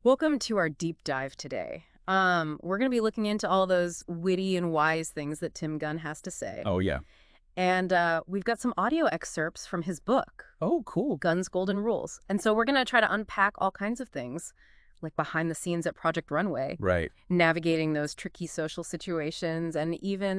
Welcome to our deep dive today. We're going to be looking into all those witty and wise things that Tim Gunn has to say. Oh, yeah. And we've got some audio excerpts from his book, Oh, cool. Gunn's Golden Rules. And so we're going to try to unpack all kinds of things, like behind the scenes at Project Runway, Right. navigating those tricky social situations, and even,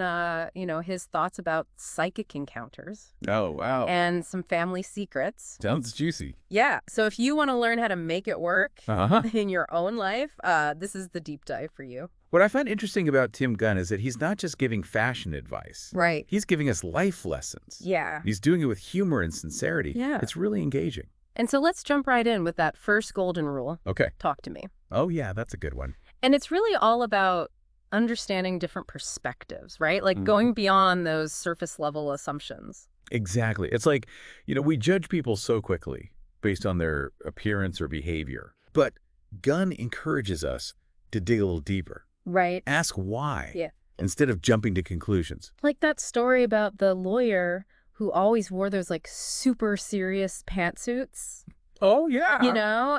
his thoughts about psychic encounters Oh, wow. and some family secrets. Sounds juicy. Yeah. So if you want to learn how to make it work Uh-huh. in your own life, this is the deep dive for you. What I find interesting about Tim Gunn is that he's not just giving fashion advice. Right. He's giving us life lessons. Yeah. He's doing it with humor and sincerity. Yeah. It's really engaging. And so let's jump right in with that first golden rule. Okay. Talk to me. Oh, yeah, that's a good one. And it's really all about understanding different perspectives, right? Like going beyond those surface level assumptions. Exactly. It's like, we judge people so quickly based on their appearance or behavior. But Gunn encourages us to dig a little deeper. Right. Ask why. Yeah. Instead of jumping to conclusions. Like that story about the lawyer who always wore those like super serious pantsuits, Oh, yeah.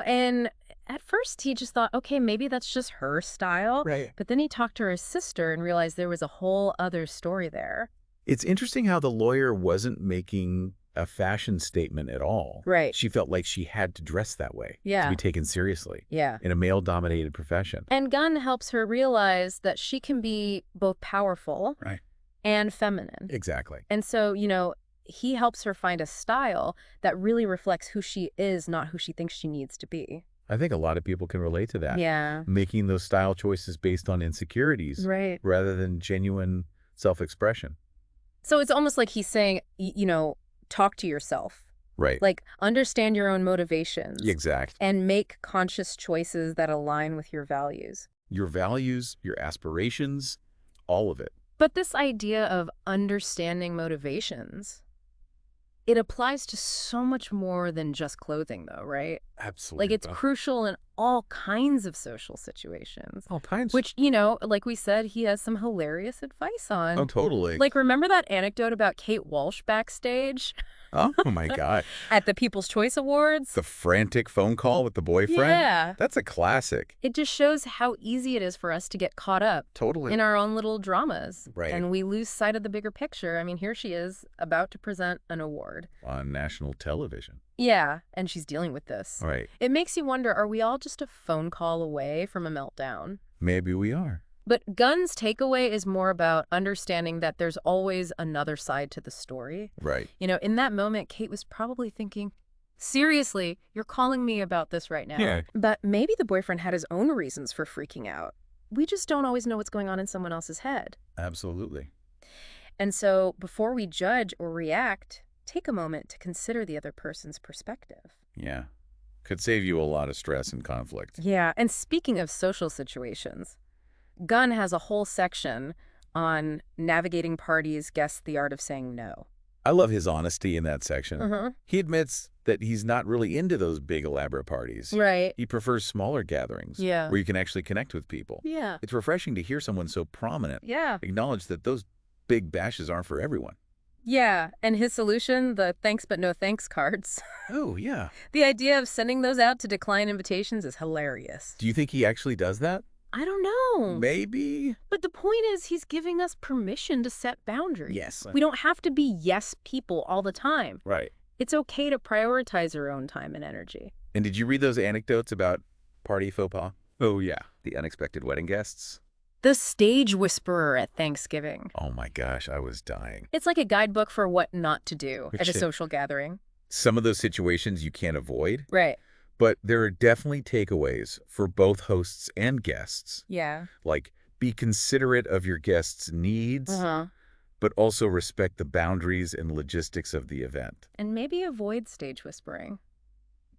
and at first he just thought, okay, maybe that's just her style. Right. But then he talked to her sister and realized there was a whole other story there. It's interesting how the lawyer wasn't making a fashion statement at all. Right. She felt like she had to dress that way Yeah. to be taken seriously Yeah. in a male-dominated profession. And Gunn helps her realize that she can be both powerful Right. and feminine. Exactly. And so, he helps her find a style that really reflects who she is, not who she thinks she needs to be. I think a lot of people can relate to that. Yeah. Making those style choices based on insecurities Right. rather than genuine self-expression. So it's almost like he's saying, talk to yourself. Right. Like, understand your own motivations. Exact. And make conscious choices that align with your values. Your values, your aspirations, all of it. But this idea of understanding motivations, it applies to so much more than just clothing, though, right? Absolutely. Like, it's crucial in all kinds of social situations. all kinds. Which, like we said, he has some hilarious advice on. Oh, totally. Like, remember that anecdote about Kate Walsh backstage oh, my God. at the People's Choice Awards? The frantic phone call with the boyfriend? Yeah. That's a classic. It just shows how easy it is for us to get caught up Totally. in our own little dramas. Right. And we lose sight of the bigger picture. I mean, here she is about to present an award. On national television. Yeah, and she's dealing with this. Right. It makes you wonder, are we all just a phone call away from a meltdown? Maybe we are. But Gunn's takeaway is more about understanding that there's always another side to the story. Right. In that moment, Kate was probably thinking, seriously, you're calling me about this right now. Yeah. But maybe the boyfriend had his own reasons for freaking out. We just don't always know what's going on in someone else's head. Absolutely. And so before we judge or react, take a moment to consider the other person's perspective. Yeah. Could save you a lot of stress and conflict. Yeah, and speaking of social situations, Gunn has a whole section on navigating parties, guess the art of saying no. I love his honesty in that section. Mm-hmm. He admits that he's not really into those big elaborate parties. Right. He prefers smaller gatherings. Yeah. Where you can actually connect with people. Yeah. It's refreshing to hear someone so prominent Yeah. acknowledge that those big bashes aren't for everyone. Yeah, and his solution, the thanks but no thanks cards. Oh, yeah. The idea of sending those out to decline invitations is hilarious. Do you think he actually does that? I don't know. Maybe. But the point is he's giving us permission to set boundaries. Yes. We don't have to be yes people all the time. Right. It's okay to prioritize your own time and energy. And did you read those anecdotes about party faux pas? Oh, yeah. The unexpected wedding guests? The stage whisperer at Thanksgiving. Oh, my gosh. I was dying. It's like a guidebook for what not to do at a Which- social gathering. Some of those situations you can't avoid, Right. but there are definitely takeaways for both hosts and guests. Yeah. Like, be considerate of your guests' needs, Uh-huh. but also respect the boundaries and logistics of the event. And maybe avoid stage whispering.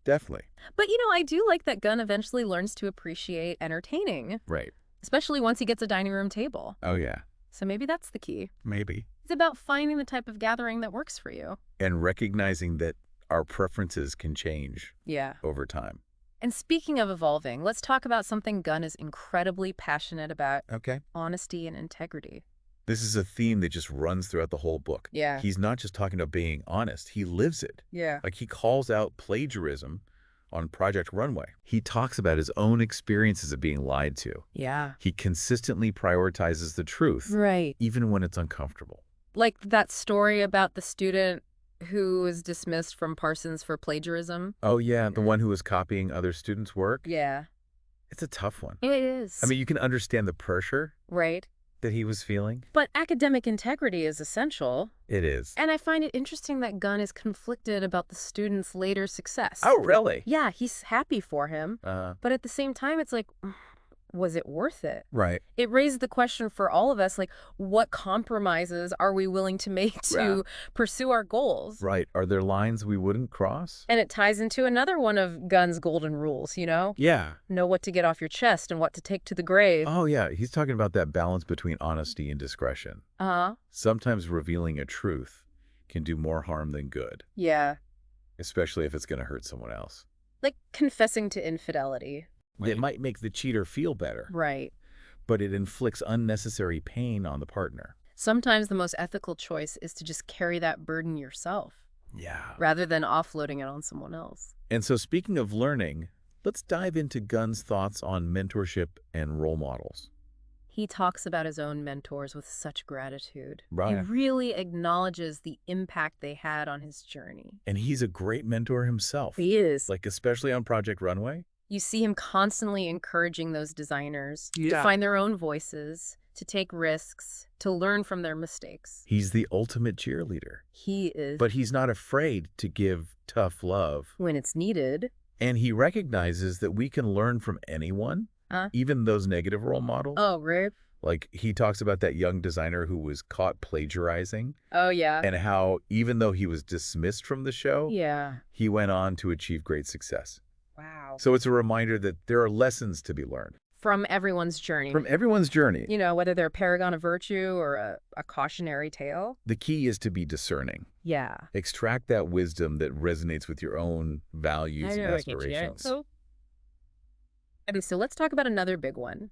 Definitely. But, I do like that Gunn eventually learns to appreciate entertaining, Right. especially once he gets a dining room table. Oh, yeah. So maybe that's the key. Maybe. It's about finding the type of gathering that works for you. And recognizing that our preferences can change Yeah. over time. And speaking of evolving, let's talk about something Gunn is incredibly passionate about, Okay. honesty and integrity. This is a theme that just runs throughout the whole book. Yeah. He's not just talking about being honest. He lives it. Yeah. Like, he calls out plagiarism on Project Runway. He talks about his own experiences of being lied to. Yeah. He consistently prioritizes the truth, Right. even when it's uncomfortable. Like that story about the student who was dismissed from Parsons for plagiarism. Oh, yeah, the one who was copying other students' work? Yeah. It's a tough one. It is. I mean, you can understand the pressure right. that he was feeling. But academic integrity is essential. It is. And I find it interesting that Gunn is conflicted about the student's later success. Oh, really? Yeah, he's happy for him. But at the same time, it's like, was it worth it? Right. It raised the question for all of us, like, what compromises are we willing to make to pursue our goals? Right. Are there lines we wouldn't cross? And it ties into another one of Gunn's golden rules, you know? Yeah. Know what to get off your chest and what to take to the grave. Oh, yeah. He's talking about that balance between honesty and discretion. Uh-huh. Sometimes revealing a truth can do more harm than good, Yeah. especially if it's going to hurt someone else. Like confessing to infidelity. It might make the cheater feel better, Right. but it inflicts unnecessary pain on the partner. Sometimes the most ethical choice is to just carry that burden yourself Yeah. rather than offloading it on someone else. And so speaking of learning, let's dive into Gunn's thoughts on mentorship and role models. He talks about his own mentors with such gratitude. He Right. really acknowledges the impact they had on his journey. And he's a great mentor himself. He is. Like, especially on Project Runway. You see him constantly encouraging those designers to Yeah. find their own voices, to take risks, to learn from their mistakes. He's the ultimate cheerleader. He is. But he's not afraid to give tough love. when it's needed. And he recognizes that we can learn from anyone, even those negative role models. Oh, right. Like, he talks about that young designer who was caught plagiarizing Oh, yeah. and how even though he was dismissed from the show, Yeah. he went on to achieve great success. Wow. So it's a reminder that there are lessons to be learned From everyone's journey. from everyone's journey. You know, whether they're a paragon of virtue or a cautionary tale. The key is to be discerning. Yeah. Extract that wisdom that resonates with your own values and I get you. aspirations. So let's talk about another big one.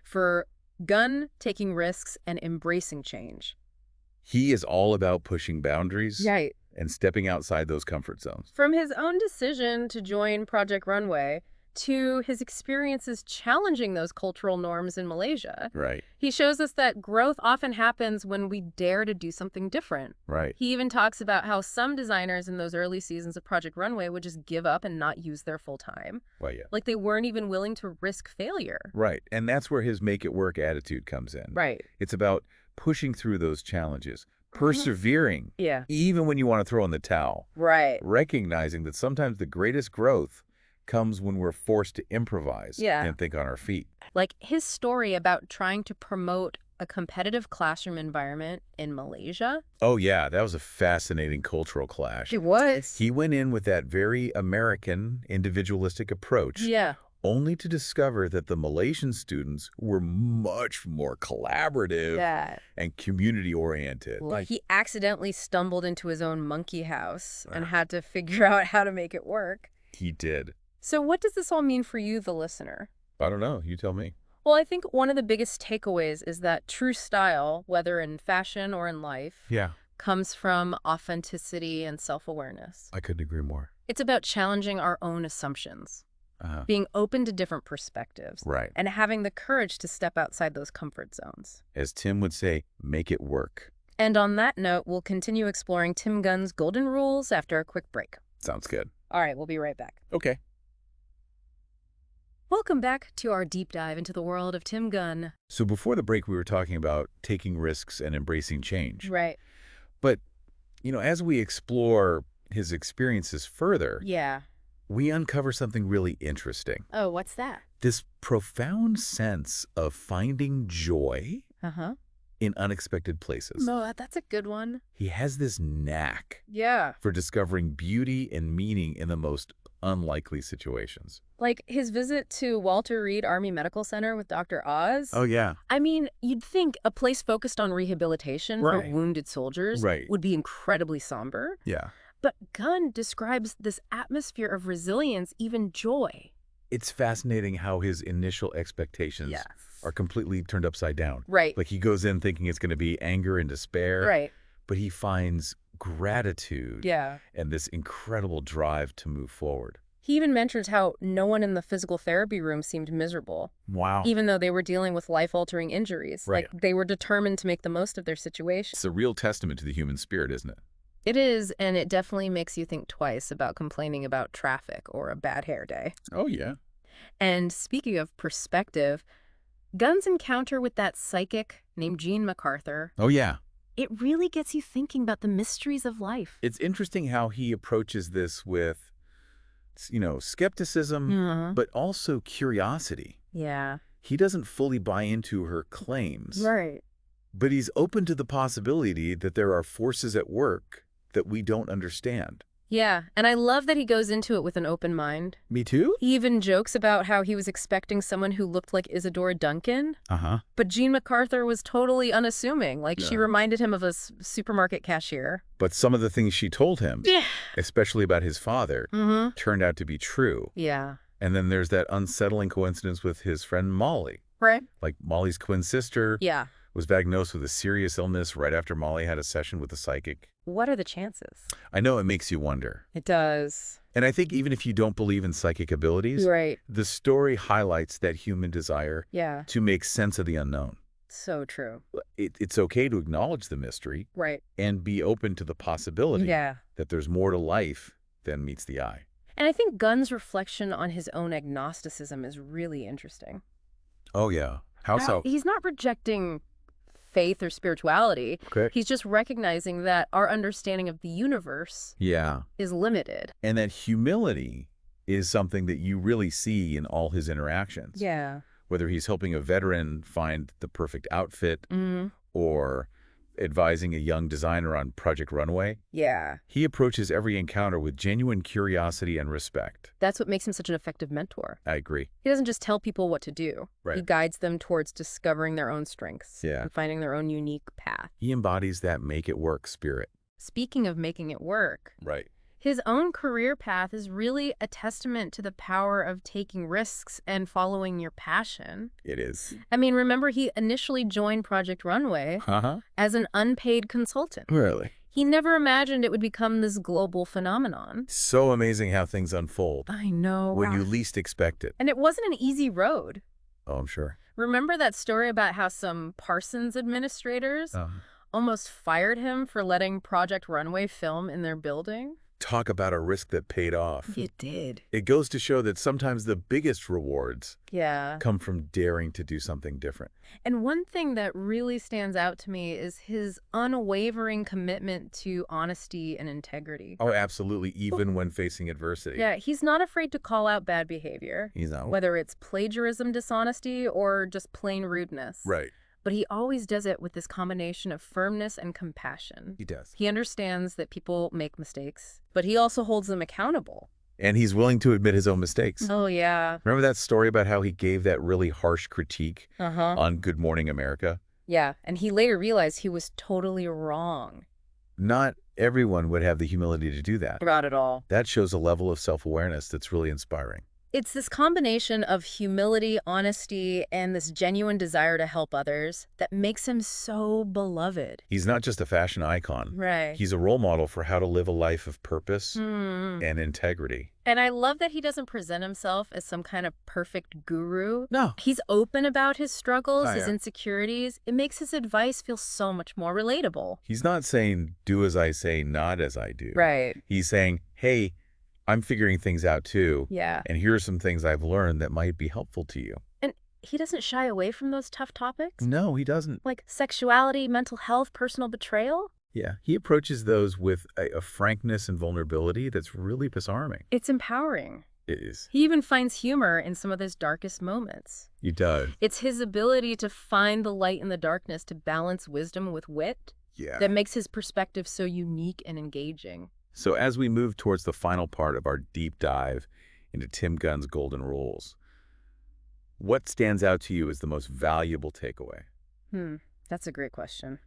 For Gunn, taking risks and embracing change. He is all about pushing boundaries Right. and stepping outside those comfort zones. From his own decision to join Project Runway to his experiences challenging those cultural norms in Malaysia, Right, he shows us that growth often happens when we dare to do something different. right. He even talks about how some designers in those early seasons of Project Runway would just give up and not use their full time. Well, yeah. Like they weren't even willing to risk failure. Right, and that's where his make it work attitude comes in. Right. It's about pushing through those challenges, persevering, Yeah. even when you want to throw in the towel, Right. recognizing that sometimes the greatest growth comes when we're forced to improvise and think on our feet. Like his story about trying to promote a competitive classroom environment in Malaysia. Oh, yeah, that was a fascinating cultural clash. It was. He went in with that very American individualistic approach, Yeah. only to discover that the Malaysian students were much more collaborative Yeah. and community-oriented. He accidentally stumbled into his own monkey house and had to figure out how to make it work. He did. So what does this all mean for you, the listener? I don't know. You tell me. Well, I think one of the biggest takeaways is that true style, whether in fashion or in life, Yeah, comes from authenticity and self-awareness. I couldn't agree more. It's about challenging our own assumptions, being open to different perspectives, Right. and having the courage to step outside those comfort zones. As Tim would say, make it work. And on that note, we'll continue exploring Tim Gunn's golden rules after a quick break. Sounds good. All right, we'll be right back. Okay. Welcome back to our deep dive into the world of Tim Gunn. So before the break, we were talking about taking risks and embracing change. Right. But, as we explore his experiences further, Yeah. we uncover something really interesting. Oh, what's that? This profound sense of finding joy Uh-huh. in unexpected places. No, that's a good one. He has this knack Yeah. for discovering beauty and meaning in the most unlikely situations. Like his visit to Walter Reed Army Medical Center with Dr. Oz. Oh, yeah. I mean, you'd think a place focused on rehabilitation for Right. wounded soldiers Right. would be incredibly somber. Yeah. But Gunn describes this atmosphere of resilience, even joy. It's fascinating how his initial expectations are completely turned upside down. Right. Like he goes in thinking it's going to be anger and despair. Right. But he finds gratitude Yeah. and this incredible drive to move forward. He even mentions how no one in the physical therapy room seemed miserable, Wow. even though they were dealing with life-altering injuries. Right. Like, they were determined to make the most of their situation. It's a real testament to the human spirit, isn't it? It is, and it definitely makes you think twice about complaining about traffic or a bad hair day. Oh, yeah. And speaking of perspective, Gunn's encounter with that psychic named Jean MacArthur, Oh, yeah. it really gets you thinking about the mysteries of life. It's interesting how he approaches this with, skepticism, but also curiosity. Yeah. He doesn't fully buy into her claims, Right. but he's open to the possibility that there are forces at work that we don't understand. Yeah, and I love that he goes into it with an open mind. Me too? He even jokes about how he was expecting someone who looked like Isadora Duncan, Uh-huh. but Jean MacArthur was totally unassuming. Like, she Yeah. reminded him of a supermarket cashier. But some of the things she told him, Yeah. especially about his father, turned out to be true. Yeah. And then there's that unsettling coincidence with his friend Molly. Right? Like, Molly's twin sister Yeah. was diagnosed with a serious illness right after Molly had a session with a psychic. What are the chances? I know it makes you wonder. It does. And I think even if you don't believe in psychic abilities, Right. the story highlights that human desire Yeah. to make sense of the unknown. So true. It's okay to acknowledge the mystery Right. and be open to the possibility Yeah. that there's more to life than meets the eye. And I think Gunn's reflection on his own agnosticism is really interesting. Oh, yeah. How so? He's not rejecting faith or spirituality. Okay. He's just recognizing that our understanding of the universe Yeah. is limited. And that humility is something that you really see in all his interactions. Yeah. Whether he's helping a veteran find the perfect outfit Mm-hmm. or advising a young designer on Project Runway, Yeah. he approaches every encounter with genuine curiosity and respect. That's what makes him such an effective mentor. I agree. He doesn't just tell people what to do. Right. He guides them towards discovering their own strengths Yeah. and finding their own unique path. He embodies that make-it-work spirit. Speaking of making it work, Right. his own career path is really a testament to the power of taking risks and following your passion. It is. I mean, remember he initially joined Project Runway Uh-huh. as an unpaid consultant. Really? He never imagined it would become this global phenomenon. So amazing how things unfold I know. when you least expect it. And it wasn't an easy road. Oh, I'm sure. Remember that story about how some Parsons administrators Uh-huh. almost fired him for letting Project Runway film in their building? Talk about a risk that paid off. It did. It goes to show that sometimes the biggest rewards Yeah. come from daring to do something different. And one thing that really stands out to me is his unwavering commitment to honesty and integrity. Oh, absolutely, even when facing adversity. Yeah, he's not afraid to call out bad behavior, He's not. whether it's plagiarism, dishonesty, or just plain rudeness. Right. But he always does it with this combination of firmness and compassion. He does. He understands that people make mistakes, but he also holds them accountable. And he's willing to admit his own mistakes. Oh, yeah. Remember that story about how he gave that really harsh critique Uh-huh. on Good Morning America? Yeah, and he later realized he was totally wrong. Not everyone would have the humility to do that. Not at all. That shows a level of self-awareness that's really inspiring. It's this combination of humility, honesty, and this genuine desire to help others that makes him so beloved. He's not just a fashion icon. Right. He's a role model for how to live a life of purpose Hmm. and integrity. And I love that he doesn't present himself as some kind of perfect guru. No. He's open about his struggles, Oh, his yeah. insecurities. It makes his advice feel so much more relatable. He's not saying, do as I say, not as I do. Right. He's saying, hey, I'm figuring things out too. Yeah. And here are some things I've learned that might be helpful to you. And he doesn't shy away from those tough topics. No, he doesn't. Like sexuality, mental health, personal betrayal. Yeah, he approaches those with a frankness and vulnerability that's really disarming. It's empowering. It is. He even finds humor in some of his darkest moments. He does. It's his ability to find the light in the darkness, to balance wisdom with wit, Yeah. that makes his perspective so unique and engaging. So as we move towards the final part of our deep dive into Tim Gunn's golden rules, what stands out to you as the most valuable takeaway? That's a great question.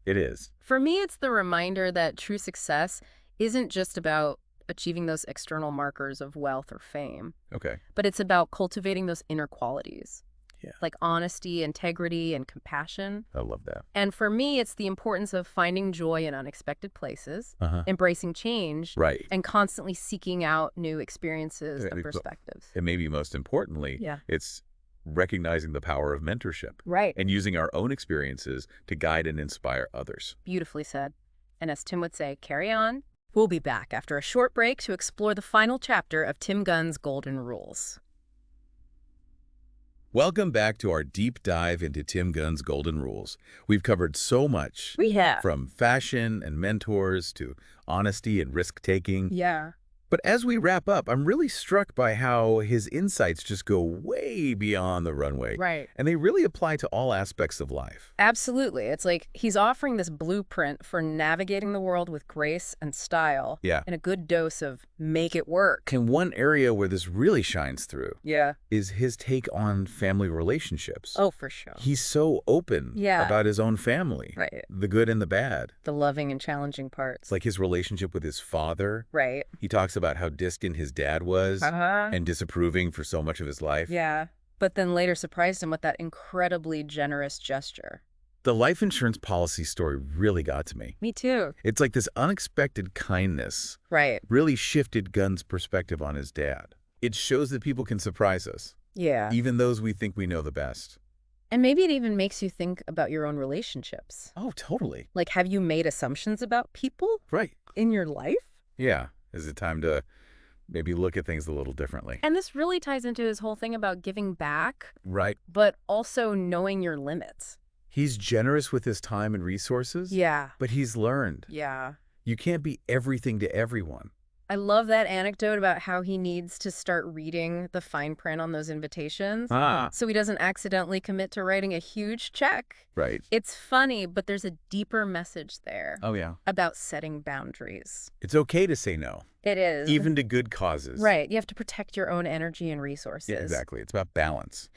It is. For me, it's the reminder that true success isn't just about achieving those external markers of wealth or fame, Okay. but it's about cultivating those inner qualities. Yeah. like honesty, integrity, and compassion. I love that. And for me, it's the importance of finding joy in unexpected places, Uh-huh. embracing change, Right. and constantly seeking out new experiences and But- perspectives. And maybe most importantly, Yeah. it's recognizing the power of mentorship Right. and using our own experiences to guide and inspire others. Beautifully said. And as Tim would say, carry on. We'll be back after a short break to explore the final chapter of Tim Gunn's Golden Rules. Welcome back to our deep dive into Tim Gunn's Golden Rules. We've covered so much, We have. from fashion and mentors to honesty and risk-taking. Yeah. But as we wrap up, I'm really struck by how his insights just go way beyond the runway. Right. And they really apply to all aspects of life. Absolutely. It's like he's offering this blueprint for navigating the world with grace and style. Yeah. And a good dose of make it work. And one area where this really shines through Yeah. is his take on family relationships. Oh, for sure. He's so open Yeah. about his own family, Right. the good and the bad. The loving and challenging parts. Like his relationship with his father. Right. He talks about how distant his dad was Uh-huh. and disapproving for so much of his life. Yeah. But then later surprised him with that incredibly generous gesture. The life insurance policy story really got to me. Me too. It's like this unexpected kindness Right. really shifted Gunn's perspective on his dad. It shows that people can surprise us, Yeah. even those we think we know the best. And maybe it even makes you think about your own relationships. Oh, totally. Like, have you made assumptions about people Right. in your life? Yeah. Is it time to maybe look at things a little differently? And this really ties into his whole thing about giving back, Right. but also knowing your limits. He's generous with his time and resources, Yeah. but he's learned. Yeah. You can't be everything to everyone. I love that anecdote about how he needs to start reading the fine print on those invitations so he doesn't accidentally commit to writing a huge check. Right. It's funny, but there's a deeper message there Oh, yeah. about setting boundaries. It's okay to say no, It is. even to good causes. Right. You have to protect your own energy and resources. Yeah, exactly. It's about balance.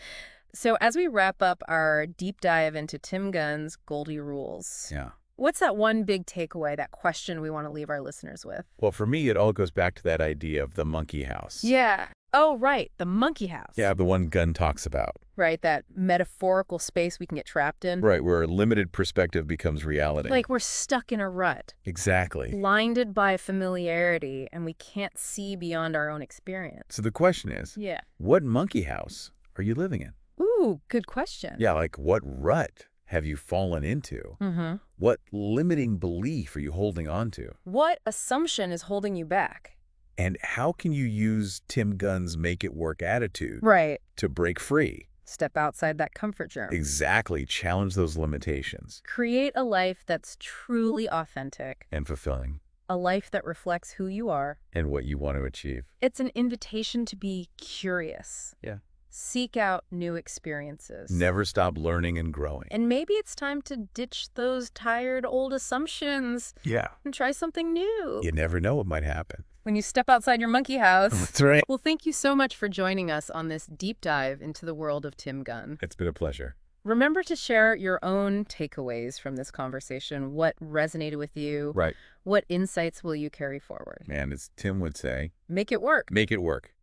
So as we wrap up our deep dive into Tim Gunn's Goldie Rules, Yeah. what's that one big takeaway, that question we want to leave our listeners with? Well, for me, it all goes back to that idea of the monkey house. Yeah. Oh, right. The monkey house. Yeah, the one Gunn talks about. Right. That metaphorical space we can get trapped in. Right, where a limited perspective becomes reality. Like we're stuck in a rut, Exactly. blinded by familiarity, and we can't see beyond our own experience. So the question is, Yeah. what monkey house are you living in? Ooh, good question. Yeah, like what rut have you fallen into? Mm-hmm. What limiting belief are you holding on to? What assumption is holding you back? And how can you use Tim Gunn's make it work attitude Right. to break free? Step outside that comfort zone. Exactly. Challenge those limitations. Create a life that's truly authentic, And fulfilling. a life that reflects who you are. And what you want to achieve. It's an invitation to be curious. Yeah. Seek out new experiences. Never stop learning and growing. And maybe it's time to ditch those tired old assumptions Yeah. and try something new. You never know what might happen. When you step outside your monkey house. That's right. Well, thank you so much for joining us on this deep dive into the world of Tim Gunn. It's been a pleasure. Remember to share your own takeaways from this conversation. What resonated with you? Right. What insights will you carry forward? And as Tim would say, Make it work. make it work.